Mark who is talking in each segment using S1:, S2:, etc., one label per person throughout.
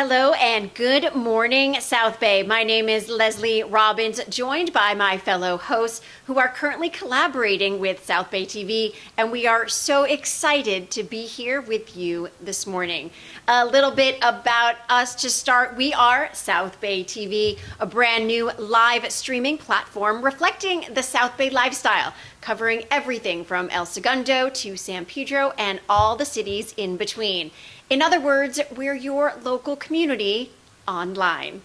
S1: Hello and good morning, South Bay. My name is Leslie Robbins, joined by my fellow hosts who are currently collaborating with South Bay TV, and we are so excited to be here with you this morning. A little bit about us to start. We are South Bay TV, a brand new live streaming platform reflecting the South Bay lifestyle, covering everything from El Segundo to San Pedro and all the cities in between. In other words, we're your local community online.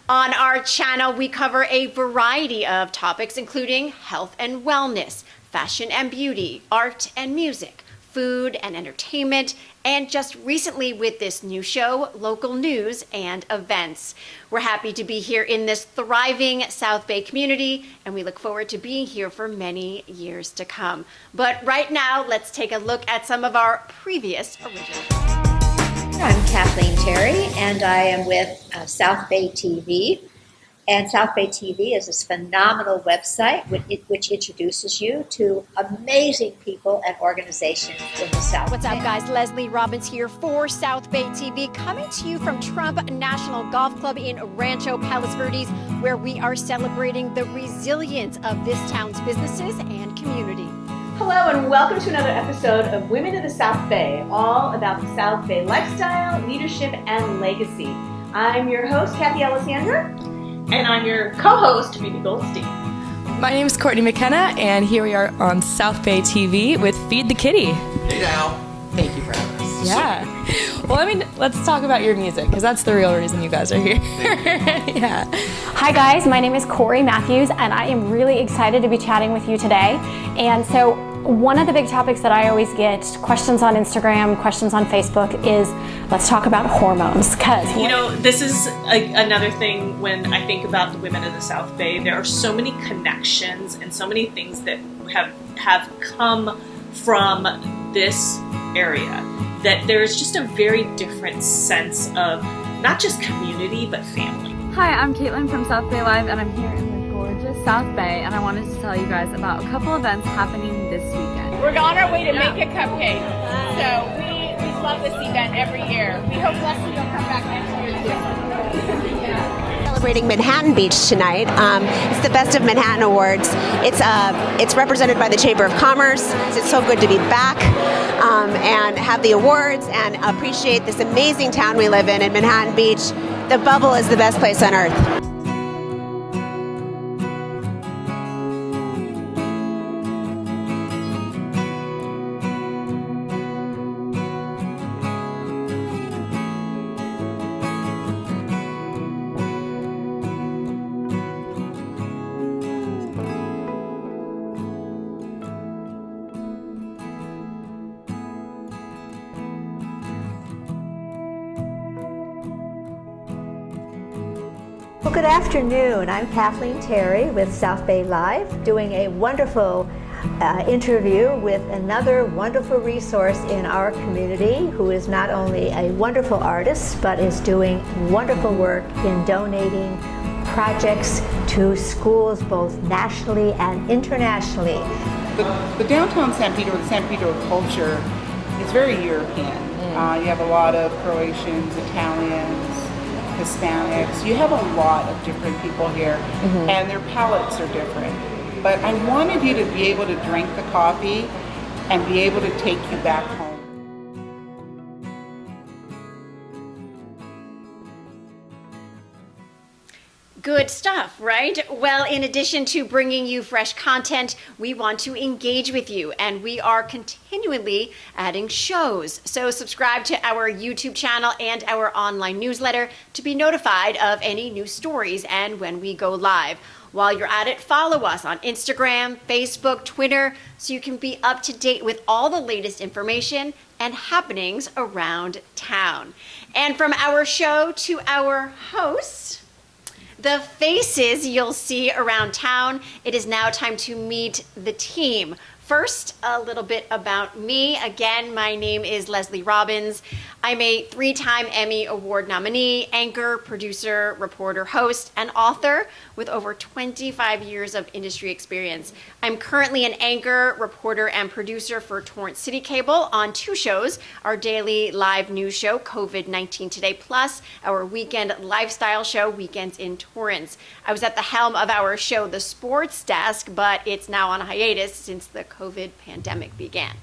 S1: On our channel, we cover a variety of topics, including health and wellness, fashion and beauty, art and music, food and entertainment, and just recently with this new show, local news and events. We're happy to be here in this thriving South Bay community, and we look forward to being here for many years to come. But right now, let's take a look at some of our previous originals.
S2: I'm Kathleen Terry, and I am with South Bay TV. And South Bay TV is this phenomenal website which introduces you to amazing people and organizations in the South Bay.
S1: What's up, guys? Leslie Robbins here for South Bay TV, coming to you from Trump National Golf Club in Rancho Palos Verdes, where we are celebrating the resilience of this town's businesses and community.
S3: Hello and welcome to another episode of Women of the South Bay, all about the South Bay lifestyle, leadership, and legacy. I'm your host, Kathy Alessandra. And I'm your co-host, Phoebe Goldstein.
S4: My name is Courtney McKenna, and here we are on South Bay TV with Feed the Kitty.
S5: Hey now. Thank you for having us.
S4: Yeah. Well, I mean, let's talk about your music, because that's the real reason you guys are here. Yeah.
S6: Hi guys, my name is Corey Matthews, and I am really excited to be chatting with you today. And so one of the big topics that I always get questions on Instagram, questions on Facebook is, let's talk about hormones.
S3: You know, this is another thing when I think about the women of the South Bay. There are so many connections and so many things that have come from this area that there's just a very different sense of not just community, but family.
S7: Hi, I'm Caitlin from South Bay Live, and I'm here in the gorgeous South Bay, and I wanted to tell you guys about a couple events happening this weekend.
S8: We're on our way to make a cupcake, so we love this event every year. We hope Leslie will come back next year too.
S9: Celebrating Manhattan Beach tonight. It's the Best of Manhattan Awards. It's represented by the Chamber of Commerce. It's so good to be back and have the awards and appreciate this amazing town we live in Manhattan Beach. The bubble is the best place on earth.
S2: Well, good afternoon. I'm Kathleen Terry with South Bay Live, doing a wonderful interview with another wonderful resource in our community who is not only a wonderful artist, but is doing wonderful work in donating projects to schools both nationally and internationally.
S10: The downtown San Pedro, the San Pedro culture is very European. You have a lot of Croatians, Italians, Hispanics. You have a lot of different people here, and their palates are different. But I wanted you to be able to drink the coffee and be able to take you back home.
S1: Good stuff, right? Well, in addition to bringing you fresh content, we want to engage with you, and we are continually adding shows. So subscribe to our YouTube channel and our online newsletter to be notified of any new stories and when we go live. While you're at it, follow us on Instagram, Facebook, Twitter, so you can be up to date with all the latest information and happenings around town. And from our show to our hosts, the faces you'll see around town, it is now time to meet the team. first, a little bit about me. Again, my name is Leslie Robbins. I'm a 3-time Emmy Award nominee, anchor, producer, reporter, host, and author with over 25 years of industry experience. I'm currently an anchor, reporter, and producer for Torrance City Cable on 2 shows, our daily live news show, COVID-19 Today, plus our weekend lifestyle show, Weekends in Torrance. I was at the helm of our show, The Sports Desk, but it's now on hiatus since the COVID pandemic began.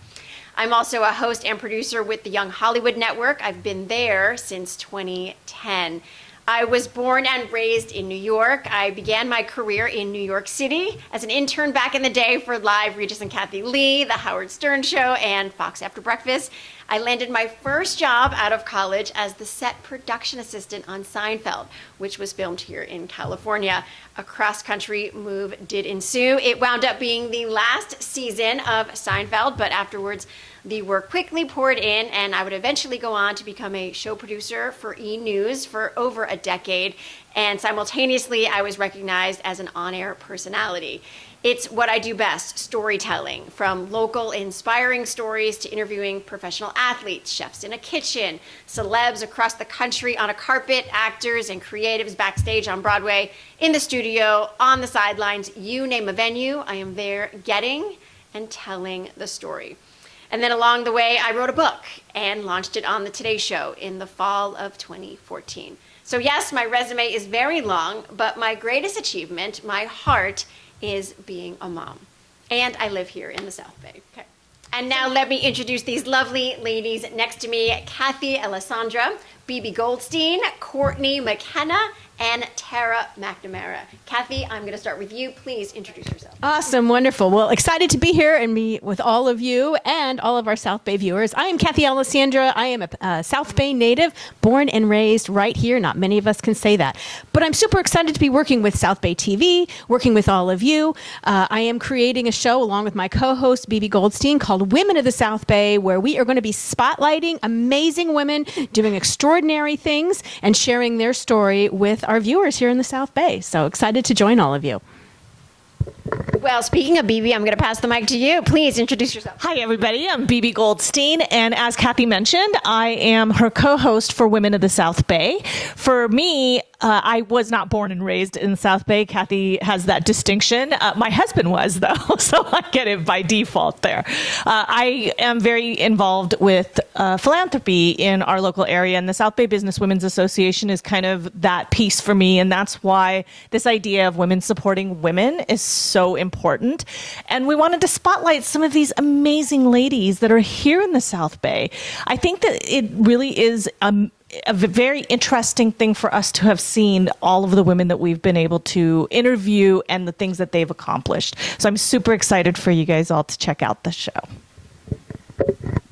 S1: I'm also a host and producer with the Young Hollywood Network. I've been there since 2010. I was born and raised in New York. I began my career in New York City as an intern back in the day for Live, Regis and Kathy Lee, The Howard Stern Show, and Fox After Breakfast. I landed my first job out of college as the set production assistant on Seinfeld, which was filmed here in California. A cross-country move did ensue. It wound up being the last season of Seinfeld, but afterwards the work quickly poured in, and I would eventually go on to become a show producer for E! News for over a decade, and simultaneously I was recognized as an on-air personality. It's what I do best, storytelling, from local inspiring stories to interviewing professional athletes, chefs in a kitchen, celebs across the country on a carpet, actors and creatives backstage on Broadway, in the studio, on the sidelines, you name a venue, I am there getting and telling the story. And then along the way, I wrote a book and launched it on the Today Show in the fall of 2014. So yes, my resume is very long, but my greatest achievement, my heart, is being a mom. And I live here in the South Bay. Okay. And now let me introduce these lovely ladies next to me, Kathy Alessandra, Bibi Goldstein, Courtney McKenna, and Tara McNamara. Kathy, I'm going to start with you. Please introduce yourself.
S11: Awesome, wonderful. Well, excited to be here and be with all of you and all of our South Bay viewers. I am Kathy Alessandra. I am a South Bay native, born and raised right here. Not many of us can say that. But I'm super excited to be working with South Bay TV, working with all of you. I am creating a show along with my co-host, Bibi Goldstein, called Women of the South Bay, where we are going to be spotlighting amazing women doing extraordinary things and sharing their story with our viewers here in the South Bay. So excited to join all of you.
S1: Well, speaking of Bibi, I'm going to pass the mic to you. Please introduce yourself.
S3: Hi, everybody. I'm Bibi Goldstein, and as Kathy mentioned, I am her co-host for Women of the South Bay. For me, I was not born and raised in the South Bay. Kathy has that distinction. My husband was, though, so I get it by default there. I am very involved with philanthropy in our local area, and the South Bay Business Women's Association is kind of that piece for me, and that's why this idea of women supporting women is so important. And we wanted to spotlight some of these amazing ladies that are here in the South Bay. I think that it really is a very interesting thing for us to have seen all of the women that we've been able to interview and the things that they've accomplished. So I'm super excited for you guys all to check out the show.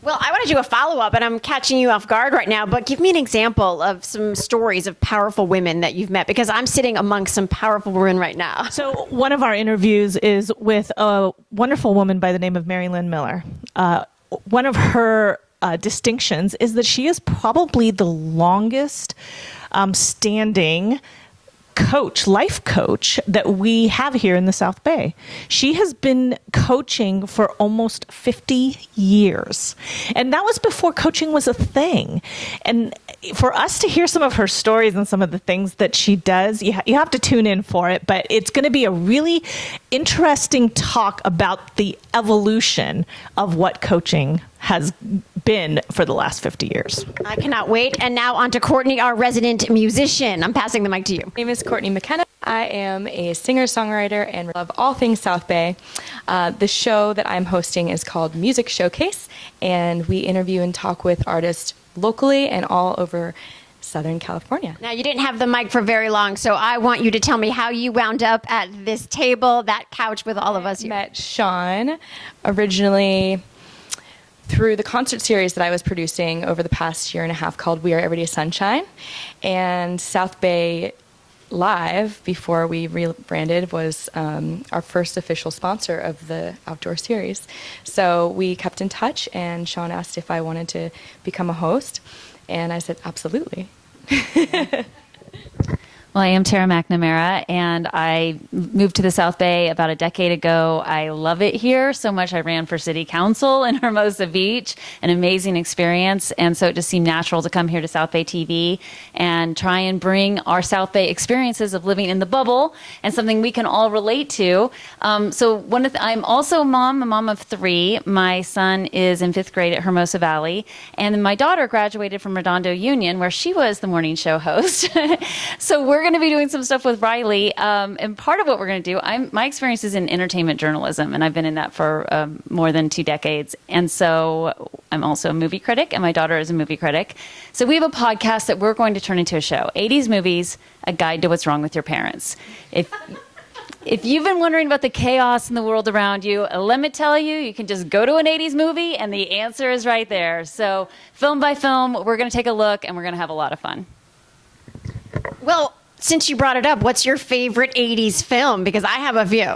S1: Well, I want to do a follow-up, and I'm catching you off guard right now, but give me an example of some stories of powerful women that you've met, because I'm sitting amongst some powerful women right now.
S3: So one of our interviews is with a wonderful woman by the name of Mary Lynn Miller. One of her distinctions is that she is probably the longest standing life coach that we have here in the South Bay. She has been coaching for almost 50 years. And that was before coaching was a thing. And for us to hear some of her stories and some of the things that she does, you have to tune in for it. But it's going to be a really interesting talk about the evolution of what coaching has been for the last 50 years.
S1: I cannot wait. And now on to Courtney, our resident musician. I'm passing the mic to you.
S4: My name is Courtney McKenna. I am a singer-songwriter and love all things South Bay. The show that I'm hosting is called Music Showcase, and we interview and talk with artists locally and all over Southern California.
S1: Now, you didn't have the mic for very long, so I want you to tell me how you wound up at this table, that couch with all of us here.
S4: I met Sean originally through the concert series that I was producing over the past year and a half called We Are Everyday Sunshine. And South Bay Live, before we rebranded, was our first official sponsor of the outdoor series. So we kept in touch, and Sean asked if I wanted to become a host, and I said, absolutely.
S12: Well, I am Tara McNamara, and I moved to the South Bay about a decade ago. I love it here so much. I ran for city council in Hermosa Beach, an amazing experience. And so it just seemed natural to come here to South Bay TV and try and bring our South Bay experiences of living in the bubble and something we can all relate to. I'm also a mom of 3. My son is in 5th grade at Hermosa Valley, and then my daughter graduated from Redondo Union, where she was the morning show host. So we're going to be doing some stuff with Riley, and part of what we're going to do, my experience is in entertainment journalism, and I've been in that for more than 2 decades. And so I'm also a movie critic, and my daughter is a movie critic. So we have a podcast that we're going to turn into a show, 80s Movies, A Guide to What's Wrong with Your Parents. If you've been wondering about the chaos in the world around you, let me tell you, you can just go to an 80s movie, and the answer is right there. So film by film, we're going to take a look, and we're going to have a lot of fun.
S1: Well, since you brought it up, what's your favorite 80s film? Because I have a few.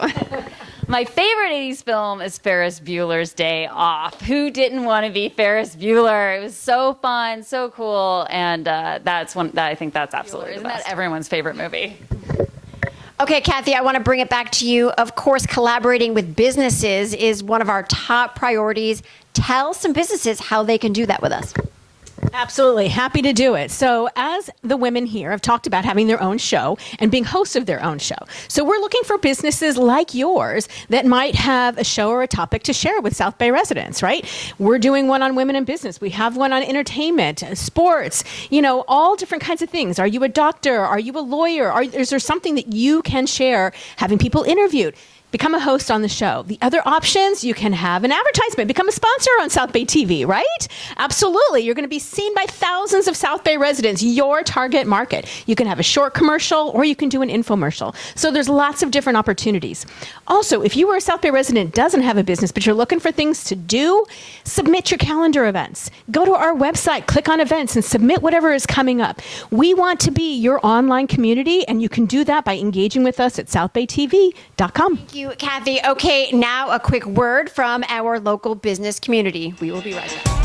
S12: My favorite 80s film is Ferris Bueller's Day Off. Who didn't want to be Ferris Bueller? It was so fun, so cool, and that's one that I think that's absolutely the best. Isn't that everyone's favorite movie?
S1: Okay, Kathy, I want to bring it back to you. Of course, collaborating with businesses is one of our top priorities. Tell some businesses how they can do that with us.
S11: Absolutely. Happy to do it. So as the women here have talked about having their own show and being hosts of their own show. So we're looking for businesses like yours that might have a show or a topic to share with South Bay residents, right? We're doing one on women in business. We have one on entertainment, sports, all different kinds of things. Are you a doctor? Are you a lawyer? Is there something that you can share having people interviewed? Become a host on the show. The other options, you can have an advertisement, become a sponsor on South Bay TV, right? Absolutely. You're going to be seen by thousands of South Bay residents, your target market. You can have a short commercial or you can do an infomercial. So there's lots of different opportunities. Also, if you are a South Bay resident, doesn't have a business, but you're looking for things to do, submit your calendar events. Go to our website, click on events, and submit whatever is coming up. We want to be your online community, and you can do that by engaging with us at southbaytv.com.
S1: Thank you, Kathy. Okay, now a quick word from our local business community. We will be right back.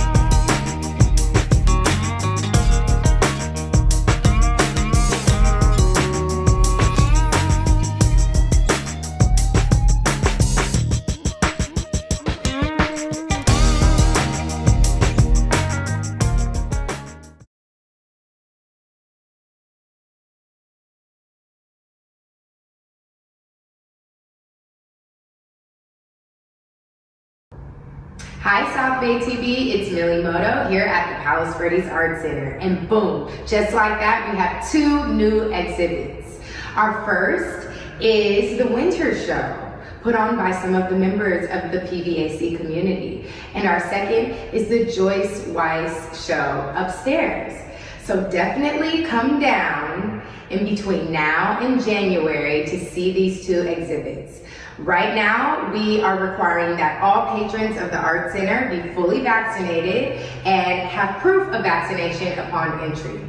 S13: Hi South Bay TV, it's Millie Moto here at the Palos Verdes Art Center, and boom, just like that, we have 2 new exhibits. Our first is the Winter Show, put on by some of the members of the PVAC community, and our second is the Joyce Weiss Show upstairs. So definitely come down in between now and January to see these 2 exhibits. Right now, we are requiring that all patrons of the Art Center be fully vaccinated and have proof of vaccination upon entry.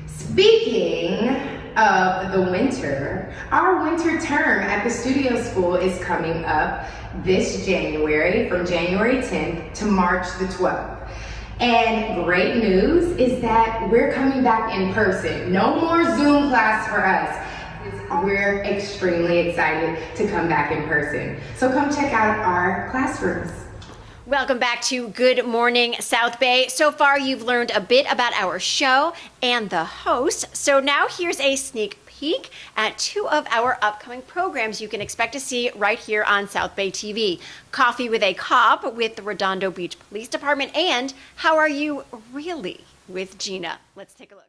S13: Speaking of the winter, our winter term at the studio school is coming up this January, from January 10th to March the 12th. And great news is that we're coming back in person. No more Zoom class for us. We're extremely excited to come back in person. So come check out our classrooms.
S1: Welcome back to Good Morning South Bay. So far, you've learned a bit about our show and the host. So now here's a sneak peek at 2 of our upcoming programs you can expect to see right here on South Bay TV. Coffee with a Cop with the Redondo Beach Police Department, and How Are You Really with Gina. Let's take a look.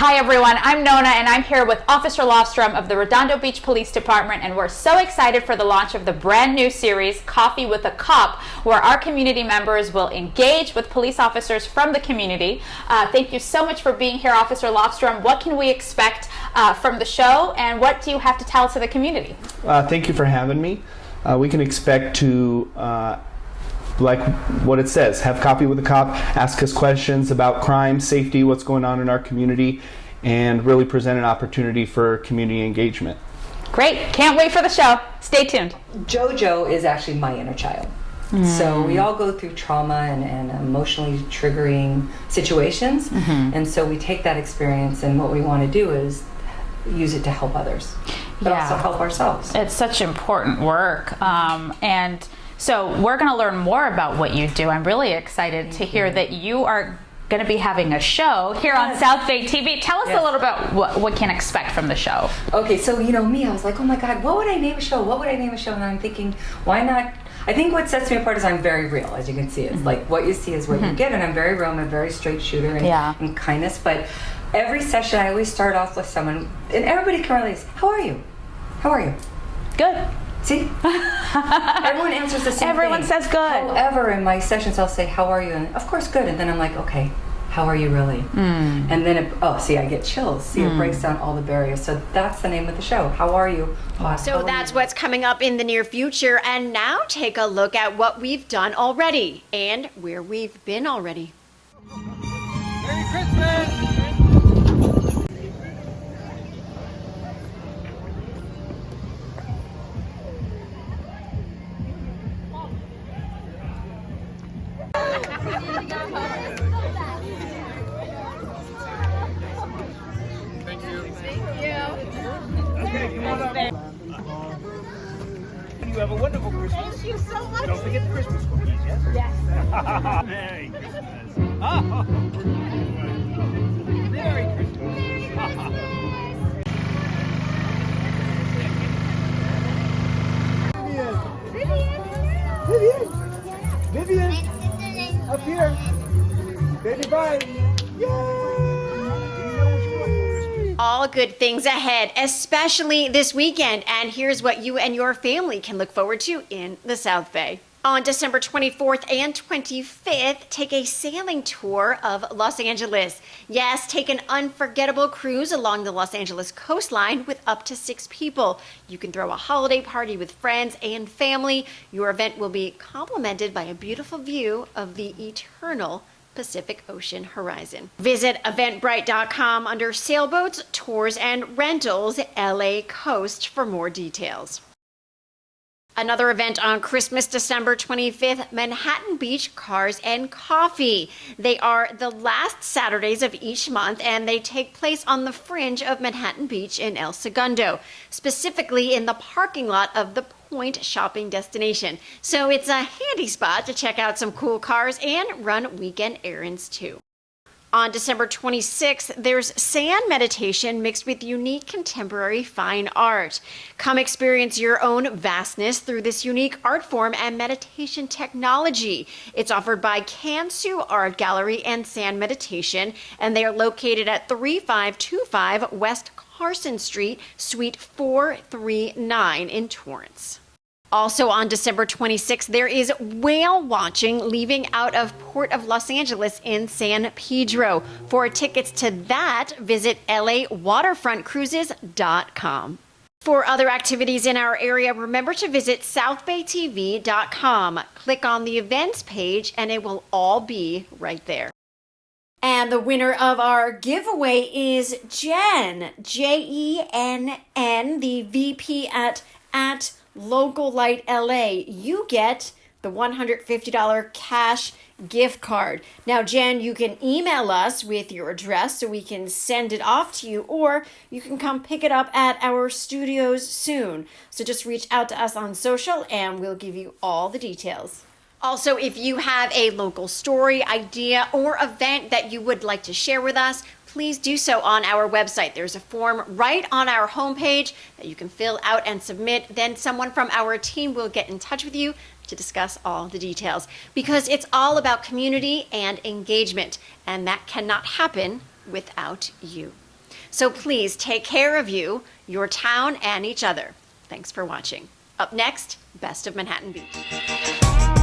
S8: Hi everyone, I'm Nona and I'm here with Officer Lofstrom of the Redondo Beach Police Department, and we're so excited for the launch of the brand new series, Coffee with a Cop, where our community members will engage with police officers from the community. Thank you so much for being here, Officer Lofstrom. What can we expect from the show, and what do you have to tell to the community?
S14: Thank you for having me. We can expect to like what it says, have coffee with a cop, ask us questions about crime, safety, what's going on in our community, and really present an opportunity for community engagement.
S8: Great, can't wait for the show. Stay tuned.
S15: JoJo is actually my inner child. So we all go through trauma and emotionally triggering situations, and so we take that experience, and what we want to do is use it to help others, but also help ourselves.
S8: It's such important work, and so we're going to learn more about what you do. I'm really excited to hear that you are going to be having a show here on South Bay TV. Tell us a little about what can expect from the show.
S15: Okay, so me, I was like, oh my God, what would I name a show? What would I name a show? And I'm thinking, why not? I think what sets me apart is I'm very real, as you can see. It's like what you see is what you get, and I'm very real. I'm a very straight shooter and kindness. But every session, I always start off with someone, and everybody can relate. How are you? How are you?
S8: Good.
S15: See? Everyone answers the same
S8: Everyone
S15: thing.
S8: says good.
S15: However, in my sessions, I'll say, how are you? And of course, good. And then I'm like, okay, how are you really? And then, I get chills. See, it breaks down all the barriers. So that's the name of the show. How are you?
S1: So that's what's coming up in the near future. And now take a look at what we've done already and where we've been already.
S16: Merry Christmas! Thank you. Okay, come on up. You have a wonderful Christmas.
S17: Thank you so much.
S16: Don't forget the Christmas cookies, yes?
S17: Yes.
S16: Merry Christmas. Oh. Merry Christmas. Vivian, up here. Baby, bye.
S1: All good things ahead, especially this weekend. And here's what you and your family can look forward to in the South Bay. On December 24th and 25th, take a sailing tour of Los Angeles. Yes, take an unforgettable cruise along the Los Angeles coastline with up to 6 people. You can throw a holiday party with friends and family. Your event will be complemented by a beautiful view of the eternal Pacific Ocean horizon. Visit eventbrite.com under sailboats, tours, and rentals, LA Coast for more details. Another event on Christmas, December 25th, Manhattan Beach Cars and Coffee. They are the last Saturdays of each month, and they take place on the fringe of Manhattan Beach in El Segundo, specifically in the parking lot of the Point shopping destination. So it's a handy spot to check out some cool cars and run weekend errands too. On December 26th, there's sand meditation mixed with unique contemporary fine art. Come experience your own vastness through this unique art form and meditation technology. It's offered by Kansu Art Gallery and Sand Meditation, and they are located at 3525 West Carson Street, Suite 439 in Torrance. Also on December 26th, there is whale watching leaving out of Port of Los Angeles in San Pedro. For tickets to that, visit lawaterfrontcruises.com. For other activities in our area, remember to visit southbaytv.com. Click on the events page and it will all be right there. And the winner of our giveaway is Jen, Jenn, the VP at Local Light LA. You get the $150 cash gift card. Now, Jen, you can email us with your address so we can send it off to you, or you can come pick it up at our studios soon. So just reach out to us on social and we'll give you all the details. Also, if you have a local story, idea, or event that you would like to share with us, please do so on our website. There's a form right on our homepage that you can fill out and submit. Then someone from our team will get in touch with you to discuss all the details, because it's all about community and engagement, and that cannot happen without you. So please take care of you, your town, and each other. Thanks for watching. Up next, Best of Manhattan Beach.